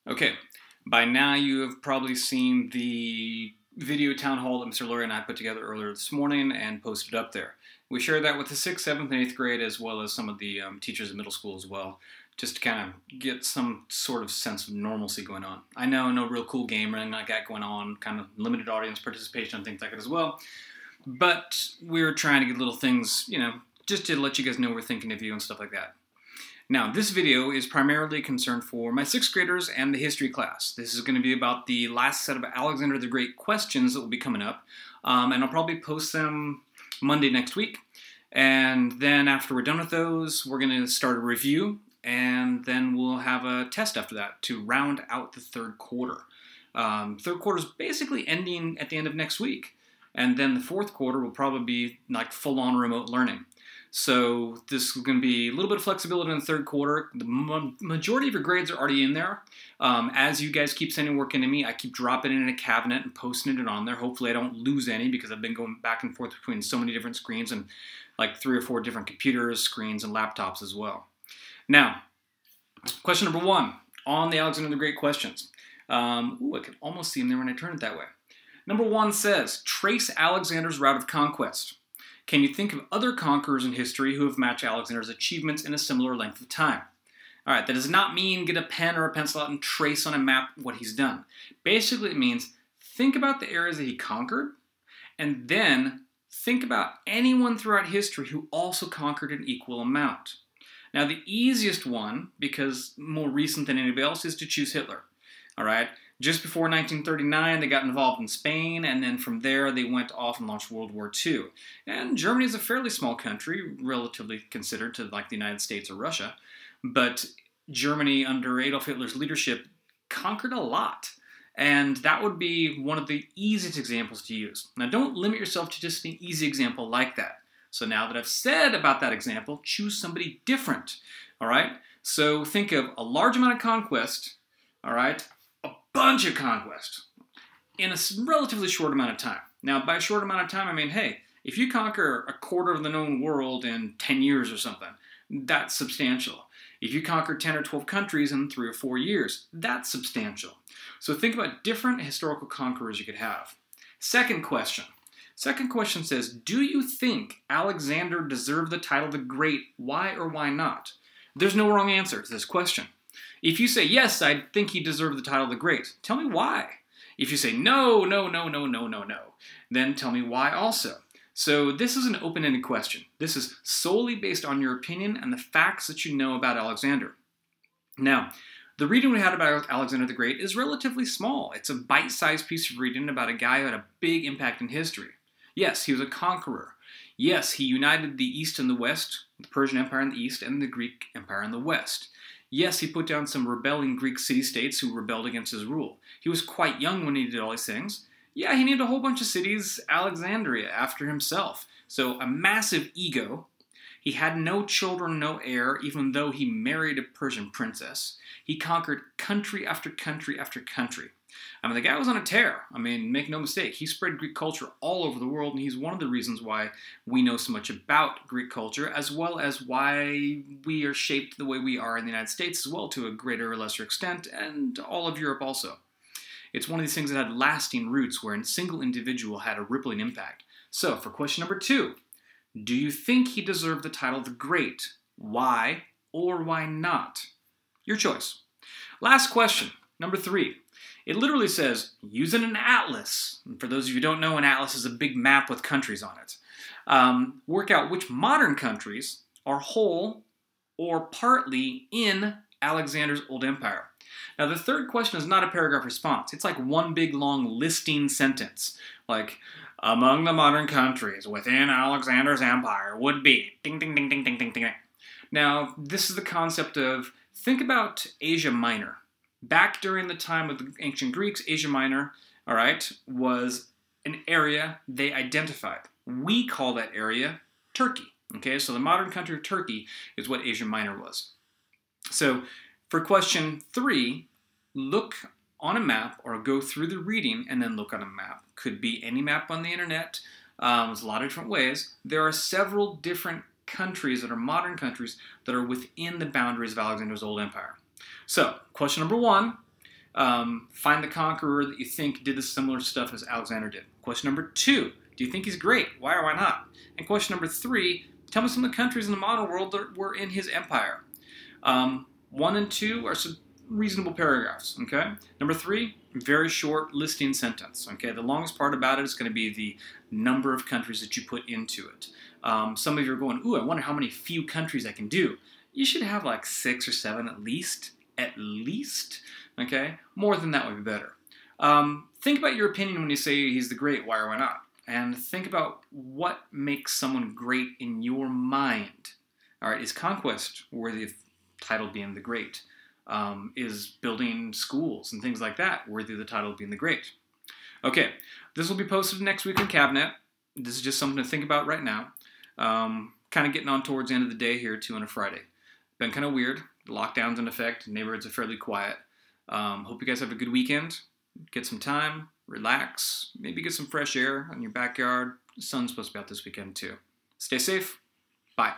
Okay, by now you have probably seen the video town hall that Mr. Laurie and I put together earlier this morning and posted up there. We shared that with the 6th, 7th, and 8th grade as well as some of the teachers in middle school as well, just to kind of get some sort of sense of normalcy going on. I know no real cool game or anything like that going on, kind of limited audience participation and things like that as well, but we're trying to get little things, just to let you guys know we're thinking of you and stuff like that. Now, this video is primarily concerned for my 6th graders and the history class. This is going to be about the last set of Alexander the Great questions that will be coming up, and I'll probably post them Monday next week. And then after we're done with those, we're going to start a review, and then we'll have a test after that to round out the third quarter. Third quarter is basically ending at the end of next week, and then the fourth quarter will probably be like full-on remote learning. So this is going to be a little bit of flexibility in the third quarter. The majority of your grades are already in there. As you guys keep sending work into me, I keep dropping it in a Cavnet and posting it on there. Hopefully I don't lose any because I've been going back and forth between so many different screens and like 3 or 4 different computers, screens, and laptops as well. Now, question number 1 on the Alexander the Great questions. Ooh, I can almost see them there when I turn it that way. Number 1 says, trace Alexander's route of conquest. Can you think of other conquerors in history who have matched Alexander's achievements in a similar length of time? All right, that does not mean get a pen or a pencil out and trace on a map what he's done. Basically, it means think about the areas that he conquered, and then think about anyone throughout history who also conquered an equal amount. Now, the easiest one, because more recent than anybody else, is to choose Hitler. All right? Just before 1939, they got involved in Spain, and then from there they went off and launched World War II. And Germany is a fairly small country, relatively considered to like the United States or Russia, but Germany under Adolf Hitler's leadership conquered a lot. And that would be one of the easiest examples to use. Now don't limit yourself to just an easy example like that. So now that I've said about that example, choose somebody different. All right? So think of a large amount of conquest, all right? Bunch of conquest in a relatively short amount of time. Now, by a short amount of time, I mean, hey, if you conquer a quarter of the known world in 10 years or something, that's substantial. If you conquer 10 or 12 countries in 3 or 4 years, that's substantial. So think about different historical conquerors you could have. Second question. Second question says, do you think Alexander deserved the title the Great? Why or why not? There's no wrong answer to this question. If you say, yes, I think he deserved the title the Great, tell me why. If you say, no, then tell me why also. So this is an open-ended question. This is solely based on your opinion and the facts that you know about Alexander. Now, the reading we had about Alexander the Great is relatively small. It's a bite-sized piece of reading about a guy who had a big impact in history. Yes, he was a conqueror. Yes, he united the East and the West, the Persian Empire in the East and the Greek Empire in the West. Yes, he put down some rebelling Greek city-states who rebelled against his rule. He was quite young when he did all these things. Yeah, he named a whole bunch of cities Alexandria after himself. So a massive ego. He had no children, no heir, even though he married a Persian princess. He conquered country after country after country. I mean, the guy was on a tear. I mean, make no mistake, he spread Greek culture all over the world, and he's one of the reasons why we know so much about Greek culture, as well as why we are shaped the way we are in the United States as well, to a greater or lesser extent, and all of Europe also. It's one of these things that had lasting roots, where a single individual had a rippling impact. So, for question number 2, do you think he deserved the title the Great? Why or why not? Your choice. Last question, number 3. It literally says, using an atlas. And for those of you who don't know, an atlas is a big map with countries on it. Work out which modern countries are whole or partly in Alexander's old empire. Now, the third question is not a paragraph response. It's like one big long listing sentence. Like, among the modern countries within Alexander's empire would be ding, ding, ding, ding, ding, ding, ding. Now, this is the concept of, think about Asia Minor. Back during the time of the ancient Greeks, Asia Minor, all right, was an area they identified. We call that area Turkey. Okay, so the modern country of Turkey is what Asia Minor was. So for question 3, look on a map or go through the reading and then look on a map. Could be any map on the internet. There's a lot of different ways. There are several different countries that are modern countries that are within the boundaries of Alexander's old empire. So, question number 1, Find the conqueror that you think did the similar stuff as Alexander did. Question number 2, do you think he's great? Why or why not? And question number 3, tell me some of the countries in the modern world that were in his empire. 1 and 2 are some reasonable paragraphs, okay? Number 3, very short listing sentence, okay? The longest part about it is going to be the number of countries that you put into it. Some of you are going, ooh, I wonder how many few countries I can do. You should have like 6 or 7 at least, okay? More than that would be better. Think about your opinion when you say he's the great, why or why not? And think about what makes someone great in your mind. All right, is Conquest worthy of title being the great? Is building schools and things like that worthy of the title of being the great? Okay, this will be posted next week on Cavnet. This is just something to think about right now. Kind of getting on towards the end of the day here, too, on a Friday. Been kind of weird. The lockdown's in effect. Neighborhoods are fairly quiet. Hope you guys have a good weekend. Get some time, relax, maybe get some fresh air in your backyard. The sun's supposed to be out this weekend, too. Stay safe. Bye.